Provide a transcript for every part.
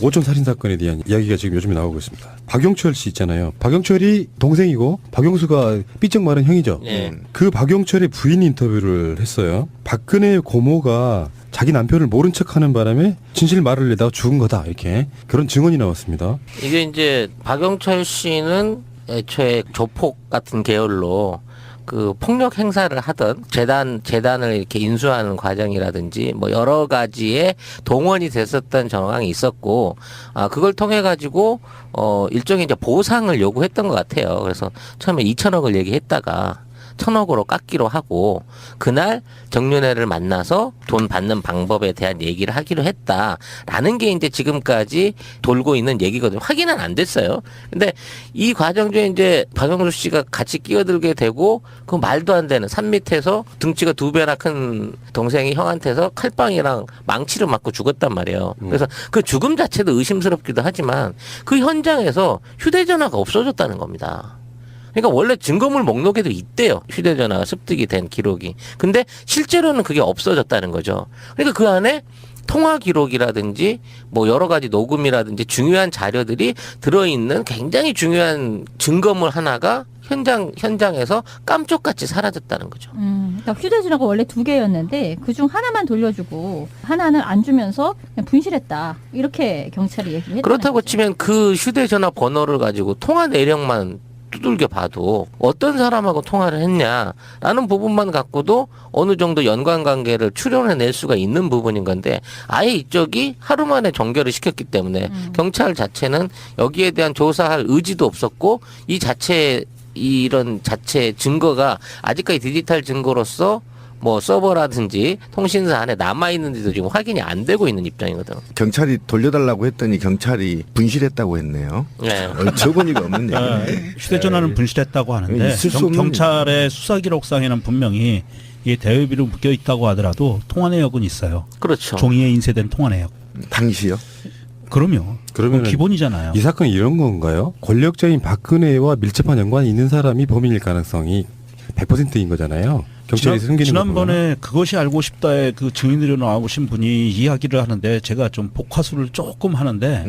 오촌 살인 사건에 대한 이야기가 지금 요즘에 나오고 있습니다. 박용철 씨 있잖아요. 박용철이 동생이고 박용수가 삐쩍 마른 형이죠. 그 박용철의 부인 인터뷰를 했어요. 박근혜 고모가 자기 남편을 모른 척하는 바람에 진실 말을 내다가 죽은 거다 이렇게 그런 증언이 나왔습니다. 이게 이제 박용철 씨는 애초에 조폭 같은 계열로 그 폭력 행사를 하던 재단을 이렇게 인수하는 과정이라든지 뭐 여러 가지에 동원이 됐었던 정황이 있었고, 그걸 통해 가지고 일종의 이제 보상을 요구했던 것 같아요. 그래서 처음에 2천억을 얘기했다가 1,000억으로 깎기로 하고, 그날 정윤회를 만나서 돈 받는 방법에 대한 얘기를 하기로 했다라는 게 이제 지금까지 돌고 있는 얘기거든요. 확인은 안 됐어요. 근데 이 과정 중에 이제 박영수 씨가 같이 끼어들게 되고, 그 말도 안 되는 산 밑에서 등치가 2배나 큰 동생이 형한테서 칼빵이랑 망치를 맞고 죽었단 말이에요. 그래서 그 죽음 자체도 의심스럽기도 하지만 그 현장에서 휴대전화가 없어졌다는 겁니다. 그러니까 원래 증거물 목록에도 있대요. 휴대전화가 습득이 된 기록이. 근데 실제로는 그게 없어졌다는 거죠. 그러니까 그 안에 통화 기록이라든지 뭐 여러 가지 녹음이라든지 중요한 자료들이 들어있는 굉장히 중요한 증거물 하나가 현장에서 깜쪽같이 사라졌다는 거죠. 그러니까 휴대전화가 원래 2개였는데 그중 하나만 돌려주고 하나는 안 주면서 그냥 분실했다. 이렇게 경찰이 얘기했다는 그렇다고 거죠. 치면 그 휴대전화 번호를 가지고 통화 내역만 두들겨 봐도 어떤 사람하고 통화를 했냐라는 부분만 갖고도 어느 정도 연관관계를 추론해낼 수가 있는 부분인 건데, 아예 이쪽이 하루 만에 종결을 시켰기 때문에 경찰 자체는 여기에 대한 조사할 의지도 없었고, 이런 자체 증거가 아직까지 디지털 증거로서 뭐 서버라든지 통신사 안에 남아있는지도 지금 확인이 안 되고 있는 입장이거든. 경찰이 돌려달라고 했더니 경찰이 분실했다고 했네요. 네. 어처구니가 없는 얘기. 휴대전화는 분실했다고 하는데 있을 수 없는 경찰의 수사기록상에는 분명히 이게 대여비로 묶여 있다고 하더라도 통화 내역은 있어요. 그렇죠. 종이에 인쇄된 통화 내역. 당시요? 그럼요. 그러면은 기본이잖아요. 이 사건이 이런 건가요? 권력자인 박근혜와 밀접한 연관이 있는 사람이 범인일 가능성이 100%인 거잖아요. 경찰이 숨기는 지난번에 그것이 알고 싶다에 그 증인으로 나오신 분이 이야기를 하는데 제가 좀 복화술을 조금 하는데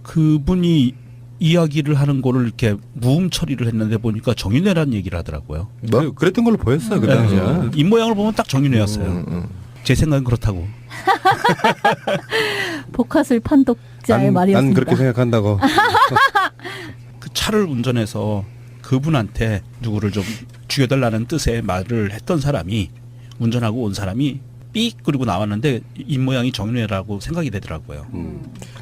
그분이 이야기를 하는 거를 이렇게 무음 처리를 했는데 보니까 정윤회라는 얘기를 하더라고요. 그랬던 걸로 보였어요. 그 당시에. 입 모양을 보면 딱 정윤회였어요. 제 생각은 그렇다고. 복화술 판독자의 말이었습니다. 난 그렇게 생각한다고. 그 차를 운전해서 그분한테 누구를 좀 죽여달라는 뜻의 말을 했던 사람이, 운전하고 온 사람이 삑 그리고 나왔는데 입 모양이 정윤회라고 생각이 되더라고요.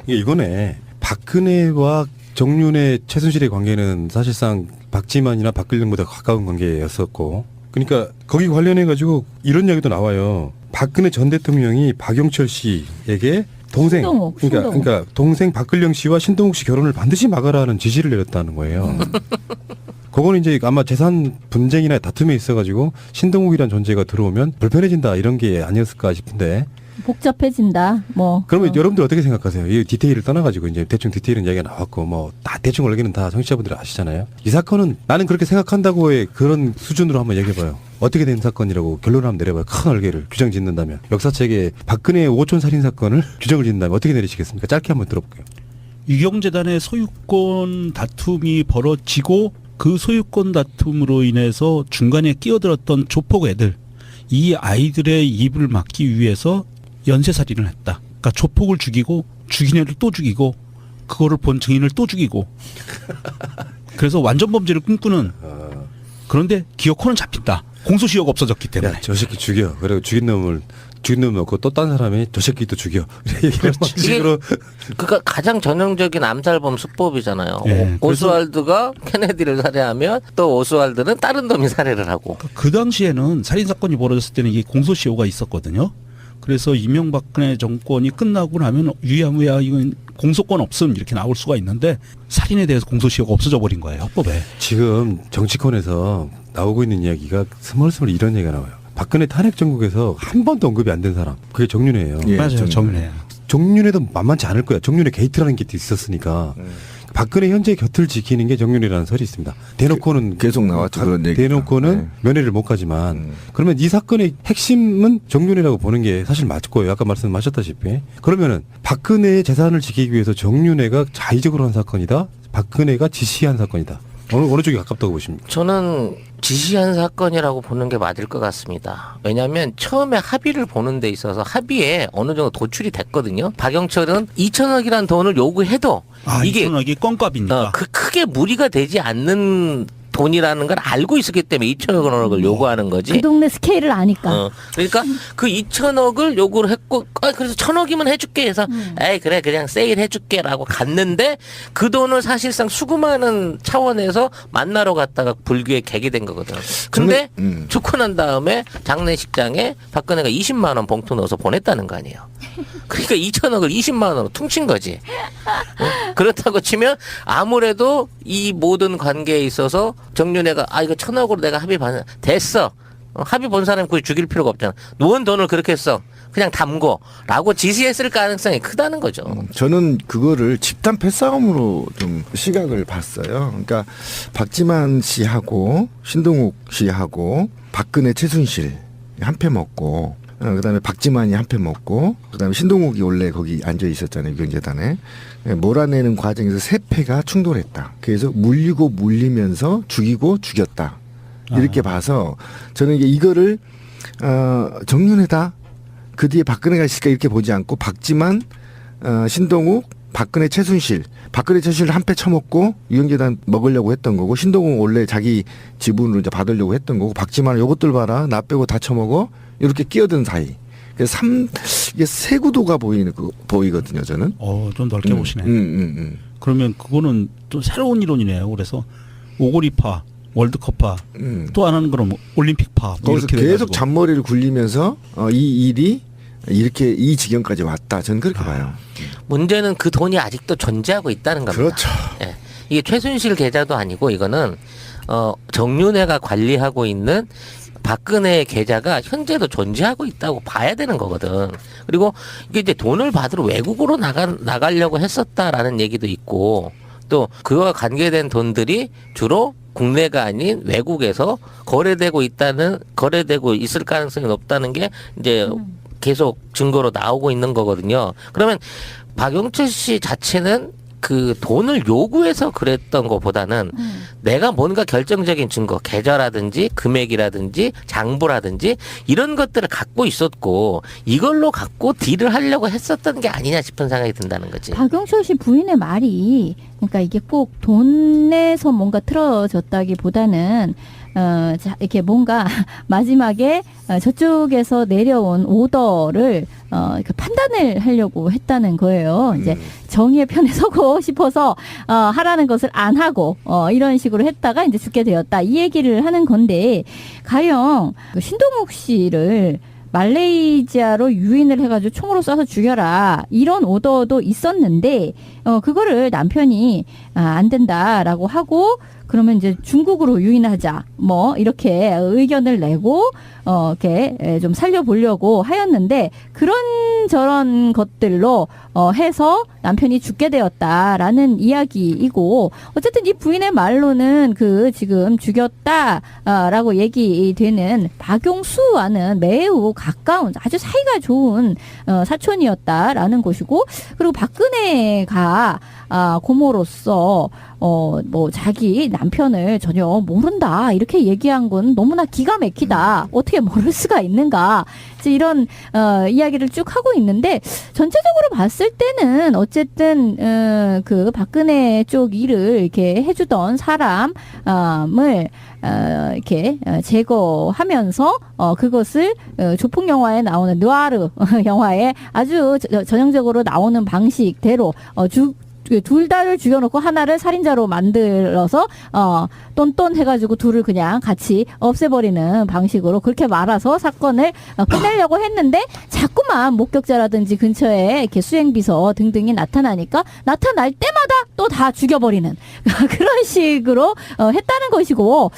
이거네. 박근혜와 정윤회, 최순실의 관계는 사실상 박지만이나 박근혜보다 가까운 관계였었고, 그러니까 거기 관련해 가지고 이런 이야기도 나와요. 박근혜 전 대통령이 박용철 씨에게 동생, 신동욱. 그러니까 동생 박근령 씨와 신동욱 씨 결혼을 반드시 막아라는 지시를 내렸다는 거예요. 그거는 이제 아마 재산 분쟁이나 다툼에 있어가지고 신동욱이란 존재가 들어오면 불편해진다 이런 게 아니었을까 싶은데. 복잡해진다. 뭐. 그러면 여러분들 어떻게 생각하세요? 이 디테일을 떠나가지고 이제 대충 디테일은 이야기가 나왔고 뭐 다 대충 원래는 다 청취자분들이 아시잖아요. 이 사건은 나는 그렇게 생각한다고의 그런 수준으로 한번 얘기해봐요. 어떻게 된 사건이라고 결론을 한번 내려봐요. 큰 얼개를 규정 짓는다면, 역사책에 박근혜의 오촌 살인 사건을 규정을 짓는다면 어떻게 내리시겠습니까? 짧게 한번 들어볼게요. 유경재단의 소유권 다툼이 벌어지고 그 소유권 다툼으로 인해서 중간에 끼어들었던 조폭 애들, 이 아이들의 입을 막기 위해서 연쇄살인을 했다. 그러니까 조폭을 죽이고 죽인 애를 또 죽이고 그거를 본 증인을 또 죽이고, 그래서 완전 범죄를 꿈꾸는. 그런데 기어코는 잡힌다. 공소시효가 없어졌기 때문에. 야, 저 새끼 죽여. 그리고 죽인 놈 넣고 또 딴 사람이 저 새끼도 죽여. 이런 식으로. 그러니까 가장 전형적인 암살범 수법이잖아요. 네, 오스왈드가 케네디를 살해하면 또 오스왈드는 다른 놈이 살해를 하고. 그 당시에는 살인사건이 벌어졌을 때는 이게 공소시효가 있었거든요. 그래서 이명박근혜 정권이 끝나고 나면 유야무야 이건 공소권 없음 이렇게 나올 수가 있는데, 살인에 대해서 공소시효가 없어져 버린 거예요, 헌법에. 지금 정치권에서 나오고 있는 이야기가 스멀스멀 이런 얘기가 나와요. 박근혜 탄핵 정국에서 한 번도 언급이 안 된 사람, 그게 정윤회예요. 예, 맞아요, 정윤회. 정윤회도 만만치 않을 거야. 정윤회 게이트라는 게 있었으니까. 박근혜 현재 곁을 지키는 게 정윤회라는 설이 있습니다. 대놓고는 계속 나왔죠, 그런 얘기가. 대놓고는 네. 면회를 못 가지만 그러면 이 사건의 핵심은 정윤회라고 보는 게 사실 맞고요. 아까 말씀하셨다시피 그러면은 박근혜의 재산을 지키기 위해서 정윤회가 자의적으로 한 사건이다. 박근혜가 지시한 사건이다. 어느 쪽이 가깝다고 보십니까? 저는 지시한 사건이라고 보는 게 맞을 것 같습니다. 왜냐하면 처음에 합의를 보는 데 있어서 합의에 어느 정도 도출이 됐거든요. 박영철은 2천억이라는 돈을 요구해도 이게 2천억이 껌값이니까. 크게 무리가 되지 않는 돈이라는 걸 알고 있었기 때문에 2천억을 요구하는 거지. 그 동네 스케일을 아니까. 그러니까 그 2천억을 요구를 했고, 그래서 1,000억이면 해줄게 해서, 에이, 그래, 그냥 세일 해줄게라고 갔는데 그 돈을 사실상 수금하는 차원에서 만나러 갔다가 불교에 개기된 거거든. 근데 죽고 난 다음에 장례식장에 박근혜가 20만 원 봉투 넣어서 보냈다는 거 아니에요. 그러니까 2천억을 20만 원으로 퉁친 거지. 그렇다고 치면 아무래도 이 모든 관계에 있어서 정윤회가 이거 1,000억으로 내가 합의 받는 됐어. 합의 본 사람이 굳이 죽일 필요가 없잖아. 누운 돈을 그렇게 했어. 그냥 담고라고 지시했을 가능성이 크다는 거죠. 저는 그거를 집단 패싸움으로 좀 시각을 봤어요. 그러니까 박지만 씨하고 신동욱 씨하고 박근혜 최순실 한 패 먹고 그다음에 박지만이 한 패 먹고 그다음에 신동욱이 원래 거기 앉아 있었잖아요. 유경재단에. 몰아내는 과정에서 세 패가 충돌했다. 그래서 물리고 물리면서 죽이고 죽였다. 이렇게 봐서 저는 이거를 정윤회다. 그 뒤에 박근혜가 있을까 이렇게 보지 않고 박지만, 신동욱, 박근혜 최순실 한 패 쳐먹고 유경재단 먹으려고 했던 거고 신동욱 원래 자기 지분으로 이제 받으려고 했던 거고 박지만 요것들 봐라 나 빼고 다 쳐먹어 이렇게 끼어든 사이. 그래서 이게 세 구도가 보이거든요 저는. 좀 넓게 보시네. 그러면 그거는 또 새로운 이론이네요. 그래서 오고리파, 월드컵파, 또 하나는 그럼 올림픽파. 거기서 이렇게 계속 돼가지고. 잔머리를 굴리면서 이 일이 이렇게 이 지경까지 왔다. 저는 그렇게 봐요. 문제는 그 돈이 아직도 존재하고 있다는 겁니다. 그렇죠. 예. 이게 최순실 계좌도 아니고 이거는 정윤회가 관리하고 있는 박근혜의 계좌가 현재도 존재하고 있다고 봐야 되는 거거든. 그리고 이게 이제 돈을 받으러 외국으로 나가려고 했었다라는 얘기도 있고 또 그와 관계된 돈들이 주로 국내가 아닌 외국에서 거래되고 있을 가능성이 높다는 게 이제 계속 증거로 나오고 있는 거거든요. 그러면 박영철 씨 자체는 그 돈을 요구해서 그랬던 것보다는 내가 뭔가 결정적인 증거, 계좌라든지 금액이라든지 장부라든지 이런 것들을 갖고 있었고 이걸로 갖고 딜을 하려고 했었던 게 아니냐 싶은 생각이 든다는 거지. 박영철 씨 부인의 말이 그러니까 이게 꼭 돈에서 뭔가 틀어졌다기보다는 이렇게 뭔가 마지막에 저쪽에서 내려온 오더를 그 판단을 하려고 했다는 거예요. 이제 정의의 편에 서고 싶어서 하라는 것을 안 하고 이런 식으로 했다가 이제 죽게 되었다. 이 얘기를 하는 건데 가령 그 신동욱 씨를 말레이시아로 유인을 해가지고 총으로 쏴서 죽여라 이런 오더도 있었는데 그거를 남편이 안 된다라고 하고 그러면 이제 중국으로 유인하자 뭐 이렇게 의견을 내고 이렇게 좀 살려보려고 하였는데 그런 저런 것들로 해서 남편이 죽게 되었다라는 이야기이고 어쨌든 이 부인의 말로는 그 지금 죽였다라고 얘기되는 박용수와는 매우 가까운 아주 사이가 좋은 사촌이었다라는 것이고 그리고 박근혜가 고모로서 뭐 자기 남편을 전혀 모른다 이렇게 얘기한 건 너무나 기가 막히다. 어떻게 모를 수가 있는가. 이런 이야기를 쭉 하고 있는데 전체적으로 봤을 때는 어쨌든 그 박근혜 쪽 일을 이렇게 해주던 사람을 이렇게 제거하면서 그것을 조폭 영화에 나오는 느와르 영화에 아주 전형적으로 나오는 방식대로 둘 다를 죽여놓고 하나를 살인자로 만들어서 똔똔 해가지고 둘을 그냥 같이 없애버리는 방식으로 그렇게 말아서 사건을 끝내려고 했는데 자꾸만 목격자라든지 근처에 이렇게 수행비서 등등이 나타나니까 나타날 때마다 또 다 죽여버리는 그런 식으로 했다는 것이고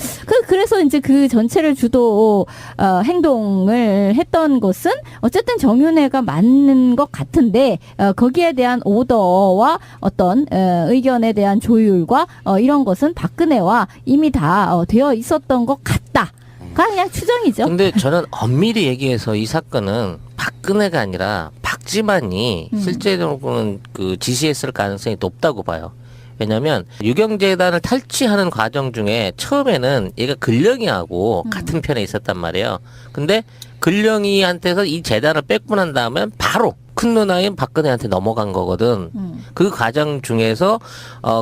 그래서 이제 그 전체를 주도 행동을 했던 것은 어쨌든 정윤회가 맞는 것 같은데 거기에 대한 오더와 어떤 의견에 대한 조율과 이런 것은 박근혜와 이미 다 되어 있었던 것 같다. 그냥 추정이죠. 근데 저는 엄밀히 얘기해서 이 사건은 박근혜가 아니라 박지만이 실제로는 그 지시했을 가능성이 높다고 봐요. 왜냐하면 유경재단을 탈취하는 과정 중에 처음에는 얘가 근령이하고 같은 편에 있었단 말이에요. 근데 근령이한테서 이 재단을 뺏고 난 다음에 바로 큰 누나인 박근혜한테 넘어간 거거든. 그 과정 중에서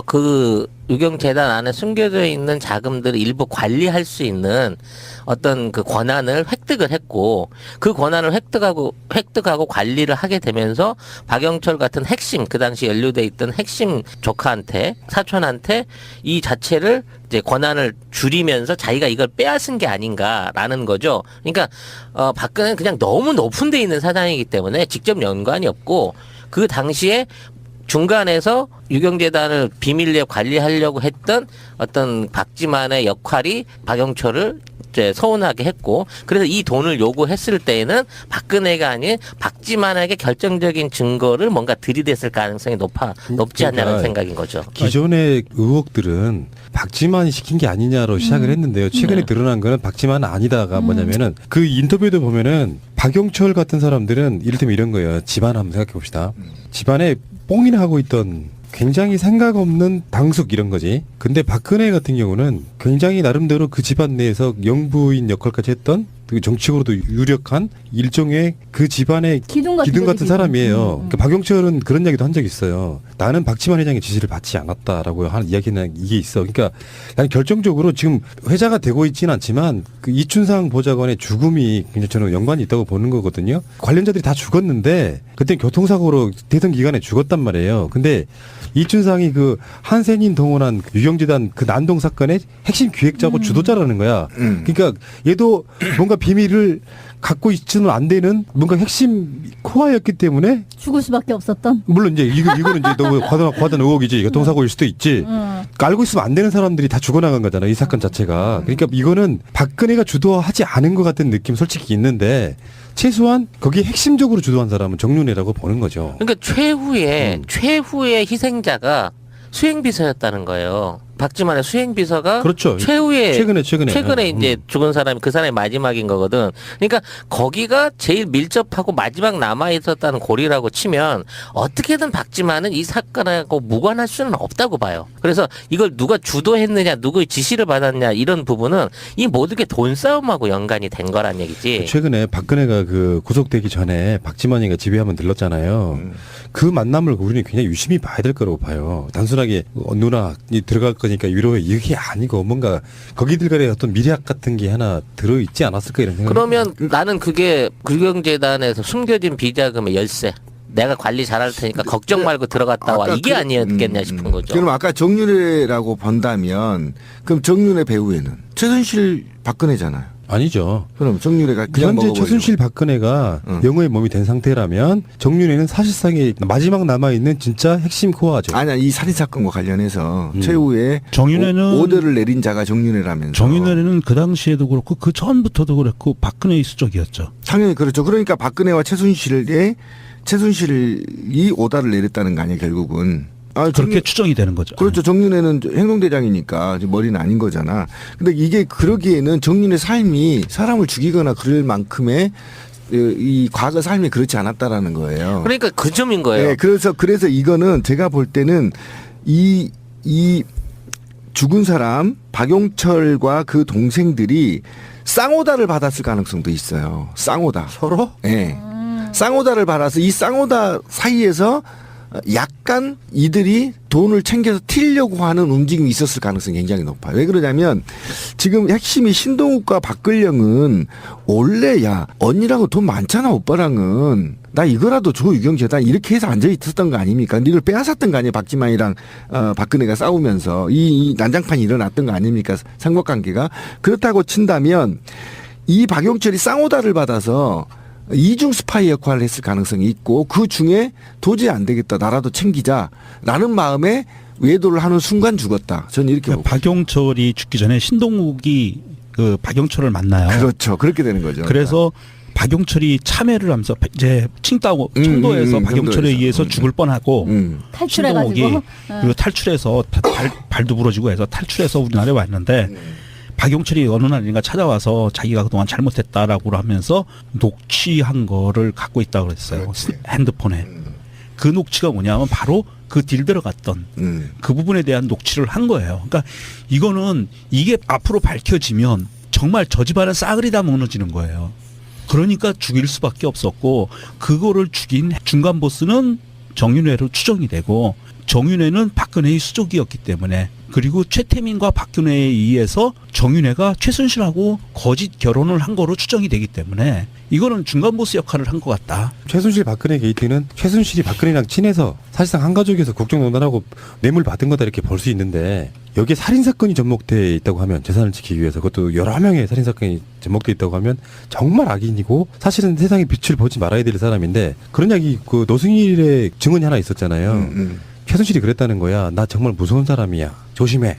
그 유경재단 안에 숨겨져 있는 자금들을 일부 관리할 수 있는 어떤 그 권한을 획득을 했고, 그 권한을 획득하고 관리를 하게 되면서 박영철 같은 핵심, 그 당시 연루돼 있던 핵심 조카한테, 사촌한테 이 자체를 이제 권한을 줄이면서 자기가 이걸 빼앗은 게 아닌가라는 거죠. 그러니까 박근혜는 그냥 너무 높은 데 있는 사장이기 때문에 직접 연관이 없고, 그 당시에 중간에서 유경재단을 비밀리에 관리하려고 했던 어떤 박지만의 역할이 박영철을 이제 서운하게 했고, 그래서 이 돈을 요구했을 때에는 박근혜가 아닌 박지만에게 결정적인 증거를 뭔가 들이댔을 가능성이 높지 않냐는 그러니까 생각인 거죠. 기존의 의혹들은 박지만이 시킨 게 아니냐로 시작을 했는데요. 최근에 드러난 거는 박지만은 아니다가 뭐냐면은 그 인터뷰에도 보면은 박영철 같은 사람들은 이를테면 이런 거예요. 집안 한번 생각해 봅시다. 집안에 뽕이나 하고 있던 굉장히 생각 없는 당숙 이런 거지. 근데 박근혜 같은 경우는 굉장히 나름대로 그 집안 내에서 영부인 역할까지 했던 그 정치적으로도 유력한 일종의 그 집안의 기둥 같은 사람이에요. 그러니까 박영철은 그런 이야기도 한 적이 있어요. 나는 박지만 회장의 지시를 받지 않았다라고 하는 이야기는 이게 있어. 그러니까 나는 결정적으로 지금 회자가 되고 있지는 않지만 그 이춘상 보좌관의 죽음이 굉장히 저는 연관이 있다고 보는 거거든요. 관련자들이 다 죽었는데 그때 교통사고로 대선 기간에 죽었단 말이에요. 근데 이춘상이 그 한센인 동원한 유경재단 그 난동 사건의 핵심 기획자고 주도자라는 거야. 그러니까 얘도 뭔가 비밀을 갖고 있지는 안 되는 뭔가 핵심 코어였기 때문에 죽을 수밖에 없었던. 물론 이제 이거는 이제 너무 과도한 의혹이지. 교통사고일 수도 있지. 알고 있으면 안 되는 사람들이 다 죽어나간 거잖아. 이 사건 자체가. 그러니까 이거는 박근혜가 주도하지 않은 것 같은 느낌 솔직히 있는데 최소한 거기에 핵심적으로 주도한 사람은 정윤회라고 보는 거죠. 그러니까 최후의 희생자가 수행비서였다는 거예요. 박지만의 수행비서가 그렇죠. 최근에 이제 죽은 사람이 그 사람이 마지막인 거거든. 그러니까 거기가 제일 밀접하고 마지막 남아 있었다는 고리라고 치면 어떻게든 박지만은 이 사건하고 무관할 수는 없다고 봐요. 그래서 이걸 누가 주도했느냐, 누구의 지시를 받았냐 이런 부분은 이 모든 게 돈 싸움하고 연관이 된 거란 얘기지. 최근에 박근혜가 그 구속되기 전에 박지만이가 집에 한번 들렀잖아요. 그 만남을 우리는 굉장히 유심히 봐야 될 거라고 봐요. 단순하게 누나 들어갈 거니까 위로해 이게 아니고 뭔가 거기들간의 어떤 미래학 같은 게 하나 들어있지 않았을까 이런 생각이. 그러면 나는 그게 불경재단에서 숨겨진 비자금의 열쇠. 내가 관리 잘할 테니까 걱정 말고 들어갔다 와. 이게 아니었겠냐 싶은 거죠. 그럼 아까 정윤회라고 본다면 그럼 정윤회 배후에는 최순실 박근혜잖아요. 아니죠. 그럼 정윤회가 그냥 현재 먹어버리고. 최순실 박근혜가 영어의 몸이 된 상태라면 정윤회는 사실상의 마지막 남아있는 진짜 핵심 코어죠. 아니야, 이 살인 사건과 관련해서 최후에 정윤회는 오더를 내린 자가 정윤회라면서. 정윤회는 그 당시에도 그렇고 그 전부터도 그랬고 박근혜의 수적이었죠. 당연히 그렇죠. 그러니까 박근혜와 최순실이 오다를 내렸다는 거 아니에요, 결국은. 그렇게 추정이 되는 거죠. 그렇죠. 정윤회는 행동대장이니까 머리는 아닌 거잖아. 근데 이게 그러기에는 정윤회 삶이 사람을 죽이거나 그럴 만큼의 이 과거 삶이 그렇지 않았다라는 거예요. 그러니까 그 점인 거예요. 네, 그래서 이거는 제가 볼 때는 이 죽은 사람 박용철과 그 동생들이 쌍오다를 받았을 가능성도 있어요. 쌍오다. 서로? 네. 쌍오다를 받아서 이 쌍오다 사이에서 약간 이들이 돈을 챙겨서 튀려고 하는 움직임이 있었을 가능성이 굉장히 높아요. 왜 그러냐면 지금 핵심이 신동욱과 박근령은 원래 야 언니랑은 돈 많잖아 오빠랑은 나 이거라도 줘 유경재단 이렇게 해서 앉아 있었던 거 아닙니까? 근데 이걸 빼앗았던 거 아니에요? 박지만이랑 박근혜가 싸우면서 이 난장판이 일어났던 거 아닙니까? 삼각관계가 그렇다고 친다면 이 박용철이 쌍오다를 받아서 이중 스파이 역할을 했을 가능성이 있고 그 중에 도저히 안 되겠다 나라도 챙기자라는 마음에 외도를 하는 순간 죽었다. 저는 이렇게 그러니까 박용철이 죽기 전에 신동욱이 그 박영철을 만나요. 그렇죠. 그렇게 되는 거죠. 그래서 박용철이 참여를 하면서 이제 칭따오 청도에서 박용철에 청도에서. 의해서 죽을 뻔하고 탈출해가지고 신동욱이 그리고 탈출해서 발도 부러지고 해서 탈출해서 우리나라에 왔는데 박용철이 어느 날인가 찾아와서 자기가 그동안 잘못했다라고 하면서 녹취한 거를 갖고 있다고 그랬어요. 그렇지. 핸드폰에. 그 녹취가 뭐냐면 바로 그 딜 들어갔던 그 부분에 대한 녹취를 한 거예요. 그러니까 이거는 이게 앞으로 밝혀지면 정말 저 집안은 싸그리 다 무너지는 거예요. 그러니까 죽일 수밖에 없었고 그거를 죽인 중간 보스는 정윤회로 추정이 되고 정윤회는 박근혜의 수족이었기 때문에 그리고 최태민과 박근혜에 의해서 정윤회가 최순실하고 거짓 결혼을 한 거로 추정이 되기 때문에 이거는 중간 보스 역할을 한 것 같다. 최순실 박근혜 게이트는 최순실이 박근혜랑 친해서 사실상 한 가족에서 국정농단하고 뇌물 받은 거다 이렇게 볼 수 있는데 여기에 살인사건이 접목돼 있다고 하면 재산을 지키기 위해서 그것도 여러 명의 살인사건이 접목돼 있다고 하면 정말 악인이고 사실은 세상에 빛을 보지 말아야 될 사람인데 그런 이야기 그 노승일의 증언이 하나 있었잖아요. 최순실이 그랬다는 거야. 나 정말 무서운 사람이야. 조심해.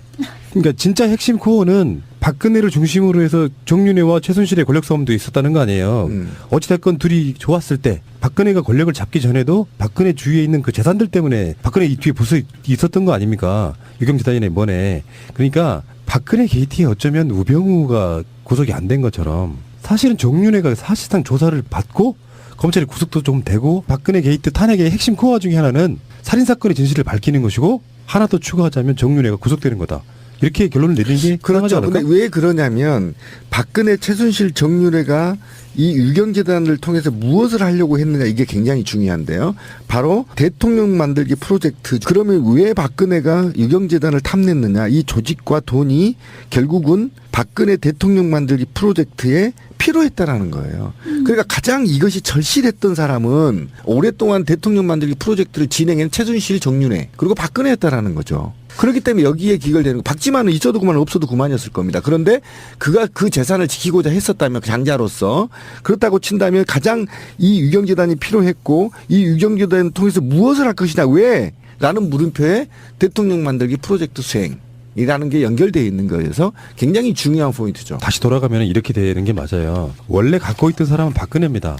그러니까 진짜 핵심 코어는 박근혜를 중심으로 해서 정윤회와 최순실의 권력 싸움도 있었다는 거 아니에요. 어찌됐건 둘이 좋았을 때 박근혜가 권력을 잡기 전에도 박근혜 주위에 있는 그 재산들 때문에 박근혜 이 뒤에 벌써 있었던 거 아닙니까? 유경재단이네 뭐네. 그러니까 박근혜 게이트에 어쩌면 우병우가 구속이 안 된 것처럼 사실은 정윤회가 사실상 조사를 받고 검찰이 구속도 좀 되고 박근혜 게이트 탄핵의 핵심 코어 중에 하나는 살인사건의 진실을 밝히는 것이고 하나 더 추가하자면 정윤회가 구속되는 거다. 이렇게 결론을 내리는 게 그렇죠. 않을까? 근데 왜 그러냐면 박근혜, 최순실, 정윤회가 이 유경재단을 통해서 무엇을 하려고 했느냐 이게 굉장히 중요한데요. 바로 대통령 만들기 프로젝트. 그러면 왜 박근혜가 유경재단을 탐냈느냐. 이 조직과 돈이 결국은 박근혜 대통령 만들기 프로젝트에 필요했다라는 거예요. 그러니까 가장 이것이 절실했던 사람은 오랫동안 대통령 만들기 프로젝트를 진행한 최순실, 정윤회 그리고 박근혜였다라는 거죠. 그렇기 때문에 여기에 기결되는 거. 박지만은 있어도 그만 없어도 그만이었을 겁니다. 그런데 그가 그 재산을 지키고자 했었다면 그 장자로서 그렇다고 친다면 가장 이 유경재단이 필요했고 이 유경재단을 통해서 무엇을 할 것이냐 왜? 라는 물음표에 대통령 만들기 프로젝트 수행이라는 게 연결되어 있는 거여서 굉장히 중요한 포인트죠. 다시 돌아가면 이렇게 되는 게 맞아요. 원래 갖고 있던 사람은 박근혜입니다.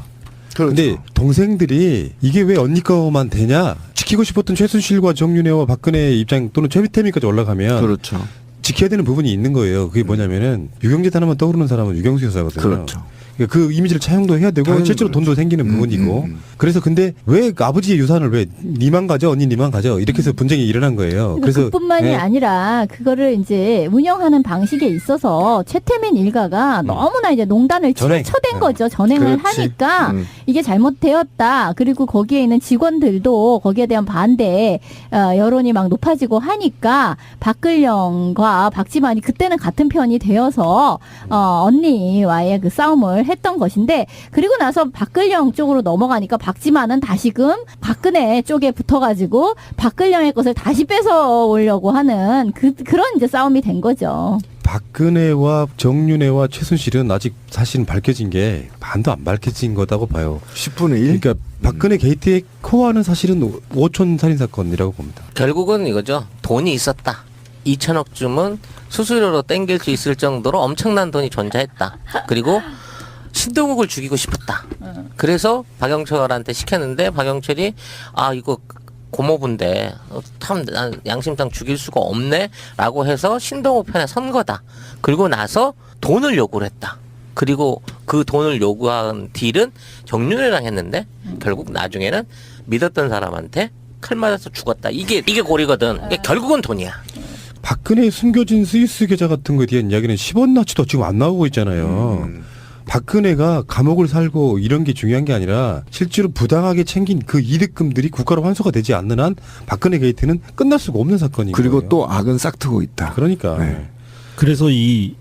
그렇죠. 근데 동생들이 이게 왜 언니 거만 되냐? 지키고 싶었던 최순실과 정윤회와 박근혜의 입장 또는 최태민까지 올라가면 그렇죠. 지켜야 되는 부분이 있는 거예요. 그게 뭐냐면은 유경재단 하면 떠오르는 사람은 유경수 여사거든요. 그렇죠. 그러니까 그 이미지를 차용도 해야 되고 당연히 실제로 돈도 생기는 부분이고 그래서 근데 왜 아버지의 유산을 왜 니만 가져 언니 니만 가져 이렇게 해서 분쟁이 일어난 거예요. 그래서 그뿐만이 네. 아니라 그거를 이제 운영하는 방식에 있어서 최태민 일가가 너무나 이제 농단을 전행. 쳐댄 네. 거죠. 전행을 그렇지. 하니까 이게 잘못되었다. 그리고 거기에 있는 직원들도 거기에 대한 반대 여론이 막 높아지고 하니까 박근령과 박지만이 그때는 같은 편이 되어서 언니와의 그 싸움을 했던 것인데 그리고 나서 박근령 쪽으로 넘어가니까 박지만은 다시금 박근혜 쪽에 붙어가지고 박근령의 것을 다시 뺏어 오려고 하는 그런 이제 싸움이 된 거죠. 박근혜와 정윤회와 최순실은 아직 사실은 밝혀진 게 반도 안 밝혀진 거다고 봐요. 10분의 1? 그러니까 박근혜 게이트의 코어는 사실은 5촌 살인 사건이라고 봅니다. 결국은 이거죠. 돈이 있었다. 2천억쯤은 수수료로 땡길 수 있을 정도로 엄청난 돈이 존재했다. 그리고 신동욱을 죽이고 싶었다. 그래서 박영철한테 시켰는데 박영철이 이거 고모부인데 참 난 양심상 죽일 수가 없네라고 해서 신동욱 편에 선 거다. 그리고 나서 돈을 요구를 했다. 그리고 그 돈을 요구한 딜은 정윤회랑 했는데 결국 나중에는 믿었던 사람한테 칼 맞아서 죽었다. 이게 고리거든. 그러니까 결국은 돈이야. 박근혜 숨겨진 스위스 계좌 같은 거에 대한 이야기는 10원 나치도 지금 안 나오고 있잖아요. 박근혜가 감옥을 살고 이런 게 중요한 게 아니라 실제로 부당하게 챙긴 그 이득금들이 국가로 환수가 되지 않는 한 박근혜 게이트는 끝날 수가 없는 사건인 그리고 거예요. 또 악은 싹트고 있다. 그러니까 네. 그래서 이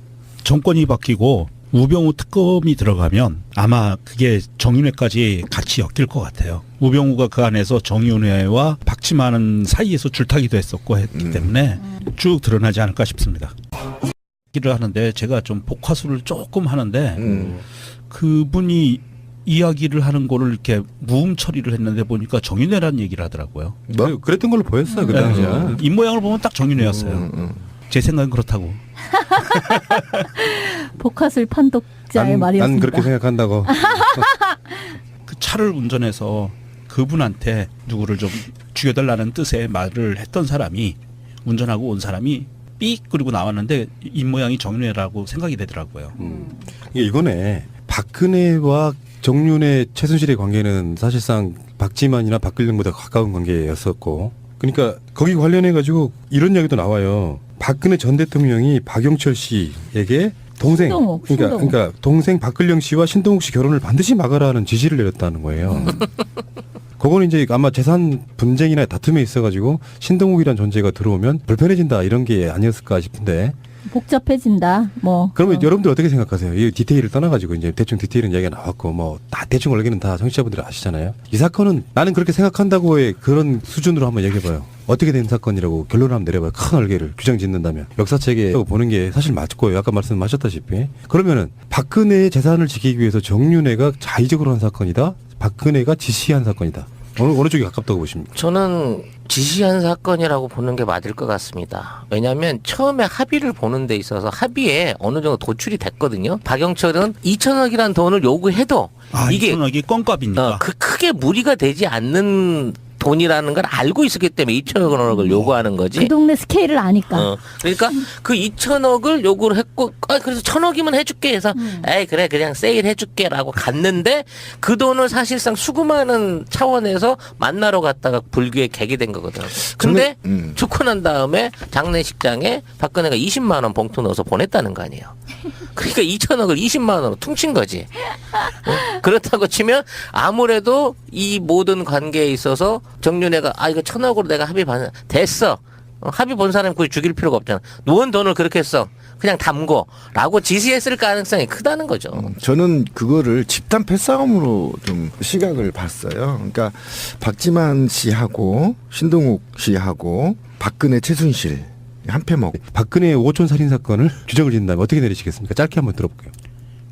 정권이 바뀌고 우병우 특검이 들어가면 아마 그게 정윤회까지 같이 엮일 것 같아요. 우병우가 그 안에서 정윤회와 박지만은 사이에서 줄타기도 했었고 했기 때문에 쭉 드러나지 않을까 싶습니다. 얘기를 하는데 제가 좀 복화술을 조금 하는데 그분이 이야기를 하는 거를 이렇게 무음 처리를 했는데 보니까 정윤회라는 얘기를 하더라고요. 뭐? 그랬던 걸로 보였어요 그 당시에. 입 모양을 보면 딱 정윤회였어요. 제 생각은 그렇다고. 복화술 판독자의 말이었습니다. 난 그렇게 생각한다고. 그 차를 운전해서 그분한테 누구를 좀 죽여달라는 뜻의 말을 했던 사람이 운전하고 온 사람이 삑 그리고 나왔는데 입모양이 정윤회라고 생각이 되더라고요. 이거네. 박근혜와 정윤회, 최순실의 관계는 사실상 박지만이나 박근영보다 가까운 관계였었고, 그러니까 거기 관련해 가지고 이런 이야기도 나와요. 박근혜 전 대통령이 박영철 씨에게 동생, 신동욱. 그러니까 동생 박근영 씨와 신동욱 씨 결혼을 반드시 막으라는 지시를 내렸다는 거예요. 그거는 이제 아마 재산 분쟁이나 다툼에 있어가지고 신동욱이란 존재가 들어오면 불편해진다 이런 게 아니었을까 싶은데. 복잡해진다. 뭐. 그러면 여러분들 어떻게 생각하세요? 이 디테일을 떠나가지고 이제 대충 디테일은 이야기가 나왔고 뭐 다 대충 얼기는 다 청취자분들이 아시잖아요. 이 사건은 나는 그렇게 생각한다고의 그런 수준으로 한번 얘기해봐요. 어떻게 된 사건이라고 결론을 한번 내려봐요. 큰 얼개를 규정 짓는다면 역사책에 보는 게 사실 맞고요. 아까 말씀하셨다시피 그러면은 박근혜의 재산을 지키기 위해서 정윤회가 자의적으로 한 사건이다. 박근혜가 지시한 사건이다. 어느 쪽이 가깝다고 보십니까? 저는 지시한 사건이라고 보는 게 맞을 것 같습니다. 왜냐하면 처음에 합의를 보는 데 있어서 합의에 어느 정도 도출이 됐거든요. 박영철은 2천억이란 돈을 요구해도 이게 2천억이 껌값이니까. 크게 무리가 되지 않는 돈이라는 걸 알고 있었기 때문에 2천억을 요구하는 거지. 그 동네 스케일을 아니까. 그러니까 그 2천억을 요구를 했고, 그래서 1,000억이면 해줄게 해서, 에이, 그래, 그냥 세일 해줄게라고 갔는데, 그 돈을 사실상 수금하는 차원에서 만나러 갔다가 불교에 객이 된 거거든. 근데 죽고 난 다음에 장례식장에 박근혜가 20만 원 봉투 넣어서 보냈다는 거 아니에요. 그러니까 2천억을 20만 원으로 퉁친 거지. 그렇다고 치면 아무래도 이 모든 관계에 있어서 정윤회가 이거 1,000억으로 내가 합의 됐어. 합의 본 사람이 굳이 죽일 필요가 없잖아. 누운 돈을 그렇게 했어. 그냥 담고라고 지시했을 가능성이 크다는 거죠. 저는 그거를 집단 패싸움으로 좀 시각을 봤어요. 그러니까 박지만 씨하고 신동욱 씨하고 박근혜 최순실 한패 먹고 박근혜의 5촌 살인 사건을 규정을 짓는다면 어떻게 내리시겠습니까? 짧게 한번 들어볼게요.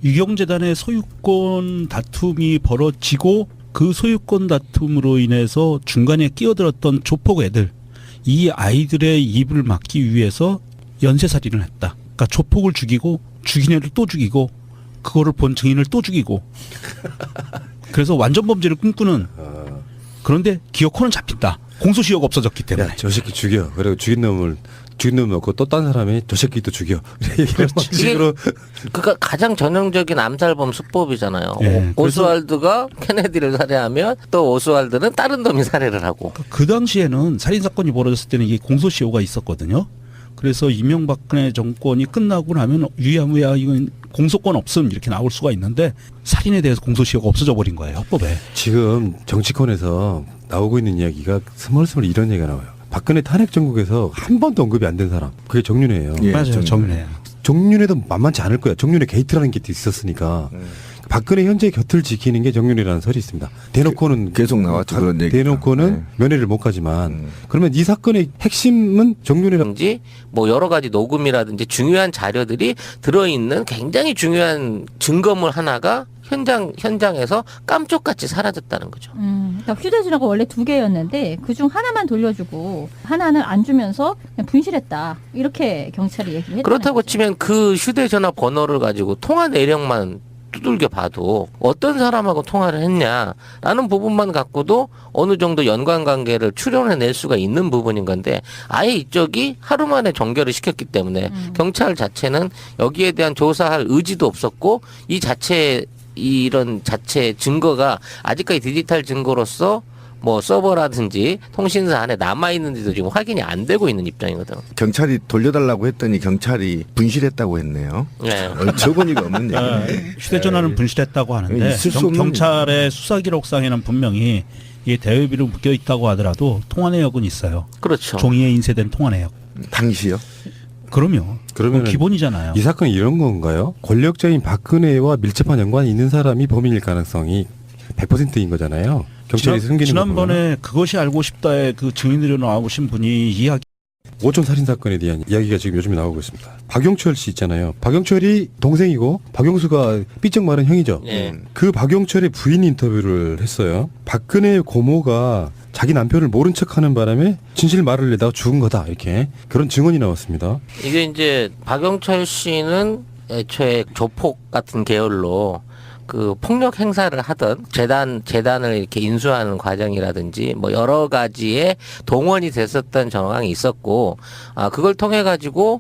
유경재단의 소유권 다툼이 벌어지고 그 소유권 다툼으로 인해서 중간에 끼어들었던 조폭 애들, 이 아이들의 입을 막기 위해서 연쇄살인을 했다. 그러니까 조폭을 죽이고 죽인 애를 또 죽이고 그거를 본 증인을 또 죽이고 그래서 완전 범죄를 꿈꾸는. 그런데 기어코는 잡힌다. 공소시효가 없어졌기 때문에. 야, 저 새끼 죽여. 그리고 죽인 놈 넣고 또 딴 사람이 저 새끼도 죽여. 이런 식으로. 그러니까 가장 전형적인 암살범 수법이잖아요. 네, 오스왈드가 케네디를 살해하면 또 오스왈드는 다른 놈이 살해를 하고. 그 당시에는 살인 사건이 벌어졌을 때는 이게 공소시효가 있었거든요. 그래서 이명박근혜 정권이 끝나고 나면 유야무야 이건 공소권 없음 이렇게 나올 수가 있는데 살인에 대해서 공소시효가 없어져 버린 거예요, 헌법에. 지금 정치권에서 나오고 있는 이야기가 스멀스멀 이런 얘기가 나와요. 박근혜 탄핵 정국에서 한 번도 언급이 안 된 사람. 그게 정윤회예요. 예, 맞아요, 정윤회. 정윤회도 만만치 않을 거야. 정윤회 게이트라는 게 있었으니까. 박근혜 현재 곁을 지키는 게 정윤회라는 설이 있습니다. 대놓고는 계속 나왔죠, 그런 얘기가. 대놓고는 네. 면회를 못 가지만 그러면 이 사건의 핵심은 정윤회라. 라든지 뭐 여러 가지 녹음이라든지 중요한 자료들이 들어있는 굉장히 중요한 증거물 하나가 현장에서 깜쪽같이 사라졌다는 거죠. 그러니까 휴대전화가 원래 2개였는데 그중 하나만 돌려주고 하나는 안 주면서 그냥 분실했다. 이렇게 경찰이 얘기를 했다는 그렇다고 거죠. 치면 그 휴대전화 번호를 가지고 통화 내역만 두들겨 봐도 어떤 사람하고 통화를 했냐라는 부분만 갖고도 어느 정도 연관관계를 추론해낼 수가 있는 부분인 건데 아예 이쪽이 하루 만에 종결을 시켰기 때문에 경찰 자체는 여기에 대한 조사할 의지도 없었고 이런 자체 증거가 아직까지 디지털 증거로서 뭐 서버라든지 통신사 안에 남아있는지도 지금 확인이 안 되고 있는 입장이거든. 경찰이 돌려달라고 했더니 경찰이 분실했다고 했네요. 네. 어처구니가 없는 얘기네. 휴대전화는 분실했다고 하는데 있을 수 없는 경찰의 수사 기록상에는 분명히 이 대여비로 묶여 있다고 하더라도 통화 내역은 있어요. 그렇죠. 종이에 인쇄된 통화 내역. 당시요? 그럼요. 그러면은 기본이잖아요. 이 사건이 이런 건가요? 권력자인 박근혜와 밀접한 연관이 있는 사람이 범인일 가능성이 100%인 거잖아요. 경찰이 숨기는 지난번에 그것이 알고 싶다에 그 증인으로 나오신 분이 이야기. 5촌 살인 사건에 대한 이야기가 지금 요즘에 나오고 있습니다. 박영철 씨 있잖아요. 박영철이 동생이고 박영수가 삐쩍 마른 형이죠. 네. 그 박영철의 부인 인터뷰를 했어요. 박근혜 고모가 자기 남편을 모른 척하는 바람에 진실 말을 내다가 죽은 거다 이렇게 그런 증언이 나왔습니다. 이게 이제 박영철 씨는 애초에 조폭 같은 계열로 그 폭력 행사를 하던 재단을 이렇게 인수하는 과정이라든지 뭐 여러 가지에 동원이 됐었던 정황이 있었고, 그걸 통해 가지고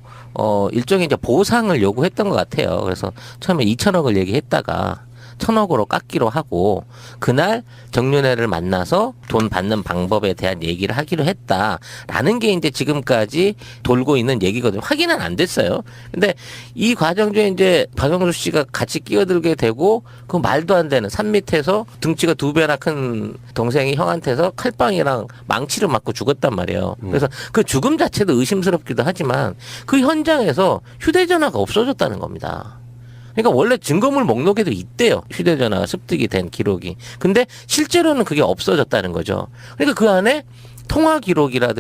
일종의 이제 보상을 요구했던 것 같아요. 그래서 처음에 2천억을 얘기했다가 1,000억으로 깎기로 하고, 그날 정윤회를 만나서 돈 받는 방법에 대한 얘기를 하기로 했다라는 게 이제 지금까지 돌고 있는 얘기거든요. 확인은 안 됐어요. 근데 이 과정 중에 이제 박영수 씨가 같이 끼어들게 되고, 그 말도 안 되는 산 밑에서 등치가 2배나 큰 동생이 형한테서 칼빵이랑 망치를 맞고 죽었단 말이에요. 그래서 그 죽음 자체도 의심스럽기도 하지만 그 현장에서 휴대전화가 없어졌다는 겁니다. 그러니까 원래 증거물 목록에도 있대요. 휴대전화가 습득이 된 기록이. 근데 실제로는 그게 없어졌다는 거죠. 그러니까 그 안에 통화 기록이라든지